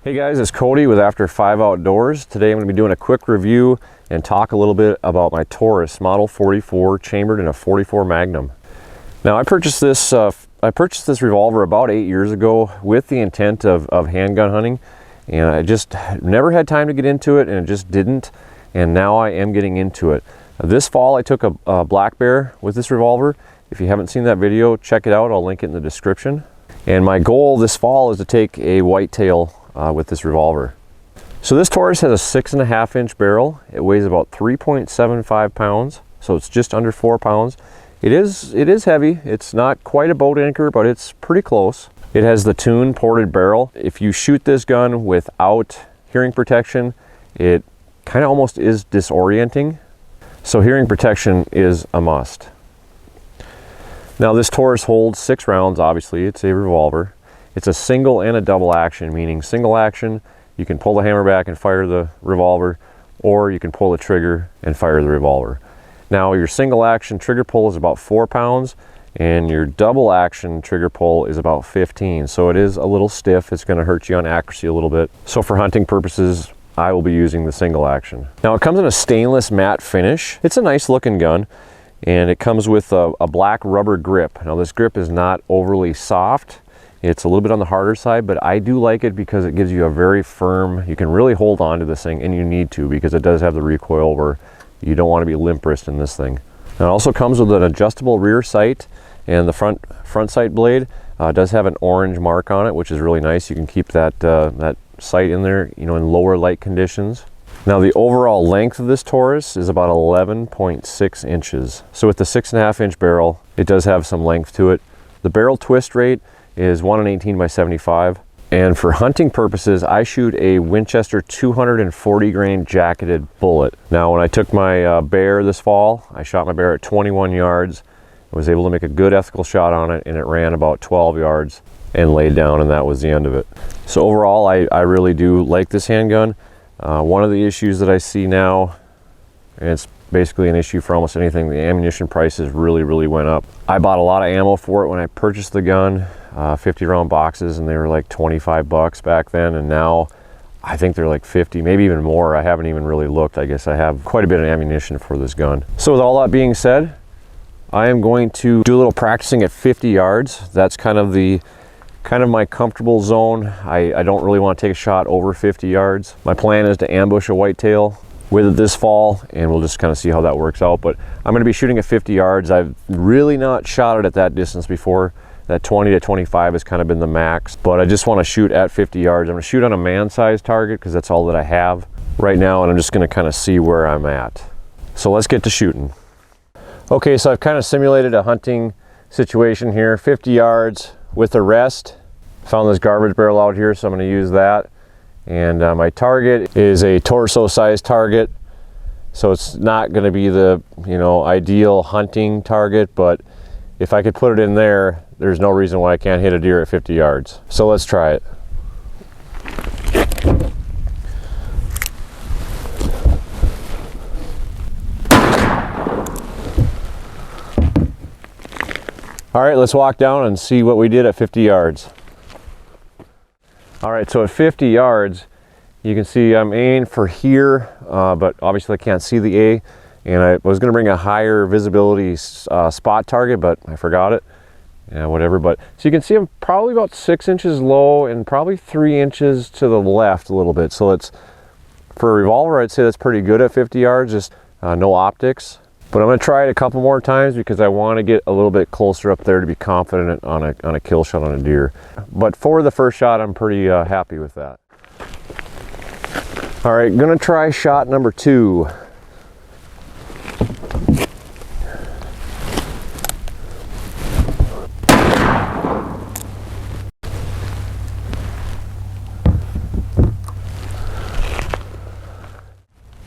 Hey guys, it's Cody with After 5 Outdoors. Today I'm going to be doing a quick review and talk a little bit about my Taurus Model 44 chambered in a 44 Magnum. Now I purchased this revolver about 8 years ago with the intent of handgun hunting, and I just never had time to get into it, and it just didn't, and now I am getting into it. This fall I took a black bear with this revolver. If you haven't seen that video, check it out. I'll link it in the description. And my goal this fall is to take a whitetail with this revolver. So this Taurus has a 6.5 inch barrel. It weighs about 3.75 pounds, so it's just under 4 pounds. It is heavy. It's not quite a boat anchor, but it's pretty close. It has the Tune ported barrel. If you shoot this gun without hearing protection, it kind of almost is disorienting. So hearing protection is a must. Now this Taurus holds 6 rounds, obviously. It's a revolver. It's a single and a double action, meaning single action, you can pull the hammer back and fire the revolver, or you can pull the trigger and fire the revolver. Now your single action trigger pull is about 4 pounds, and your double action trigger pull is about 15. So it is a little stiff. It's going to hurt you on accuracy a little bit. So for hunting purposes, I will be using the single action. Now it comes in a stainless matte finish. It's a nice looking gun, and it comes with a black rubber grip. Now this grip is not overly soft. It's a little bit on the harder side, but I do like it because it gives you a very firm, you can really hold on to this thing, and you need to, because it does have the recoil where you don't want to be limp wrist in this thing. Now it also comes with an adjustable rear sight, and the front sight blade does have an orange mark on it, which is really nice. You can keep that sight in there, you know, in lower light conditions. Now the overall length of this Taurus is about 11.6 inches. So with the 6.5 inch barrel, it does have some length to it. The barrel twist rate is 1/18 by 75. And for hunting purposes, I shoot a Winchester 240 grain jacketed bullet. Now when I took my bear this fall, I shot my bear at 21 yards. I was able to make a good ethical shot on it, and it ran about 12 yards and laid down, and that was the end of it. So overall, I really do like this handgun. One of the issues that I see now, and it's basically an issue for almost anything, the ammunition prices really went up. I bought a lot of ammo for it when I purchased the gun, 50 round boxes, and they were like 25 bucks back then, and now I think they're like 50, maybe even more. I haven't even really looked. I guess I have quite a bit of ammunition for this gun. So with all that being said, I am going to do a little practicing at 50 yards. That's kind of my comfortable zone. I don't really want to take a shot over 50 yards. My plan is to ambush a whitetail with it this fall, and we'll just kind of see how that works out. But I'm going to be shooting at 50 yards. I've really not shot it at that distance before. That 20 to 25 has kind of been the max, but I just want to shoot at 50 yards. I'm going to shoot on a man-sized target because that's all that I have right now, and I'm just going to kind of see where I'm at. So let's get to shooting. Okay, so I've kind of simulated a hunting situation here. 50 yards with a rest. Found this garbage barrel out here, so I'm going to use that. And my target is a torso-sized target, so it's not going to be the, you know, ideal hunting target, but if I could put it in there, there's no reason why I can't hit a deer at 50 yards. So let's try it. All right, let's walk down and see what we did at 50 yards. All right, so at 50 yards, you can see I'm aiming for here, but obviously I can't see the A, and I was gonna bring a higher visibility spot target, but I forgot it. Yeah, whatever, but so you can see I'm probably about 6 inches low and probably 3 inches to the left a little bit. So it's, for a revolver, I'd say that's pretty good at 50 yards, just no optics. But I'm gonna try it a couple more times because I wanna get a little bit closer up there to be confident on a kill shot on a deer. But for the first shot, I'm pretty happy with that. All right, gonna try shot number 2.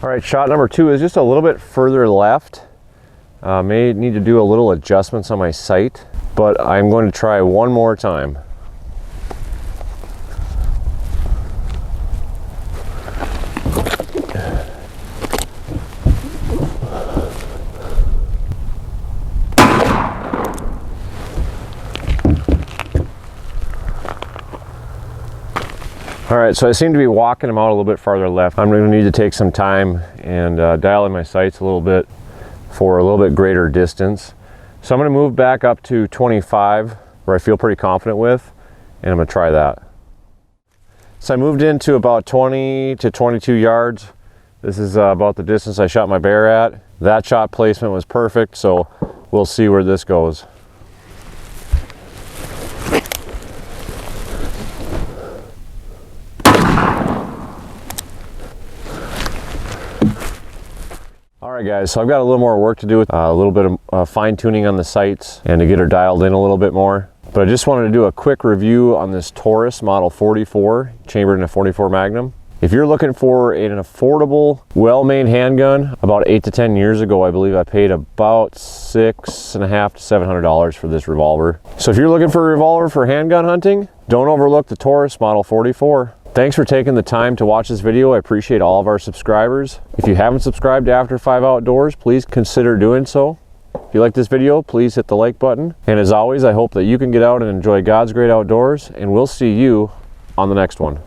All right, shot number 2 is just a little bit further left. May need to do a little adjustments on my sight, but I'm going to try one more time. All right, so I seem to be walking them out a little bit farther left. I'm going to need to take some time and dial in my sights a little bit for a little bit greater distance. So I'm going to move back up to 25, where I feel pretty confident with, and I'm going to try that. So I moved into about 20 to 22 yards. This is about the distance I shot my bear at. That shot placement was perfect, so we'll see where this goes. Alright guys, so I've got a little more work to do with a little bit of fine tuning on the sights and to get her dialed in a little bit more. But I just wanted to do a quick review on this Taurus Model 44, chambered in a 44 Magnum. If you're looking for an affordable, well-made handgun, about 8 to 10 years ago, I believe I paid about $650 to $700 for this revolver. So if you're looking for a revolver for handgun hunting, don't overlook the Taurus Model 44. Thanks for taking the time to watch this video. I appreciate all of our subscribers. If you haven't subscribed to After 5 Outdoors, please consider doing so. If you like this video, please hit the like button. And as always, I hope that you can get out and enjoy God's great outdoors, and we'll see you on the next one.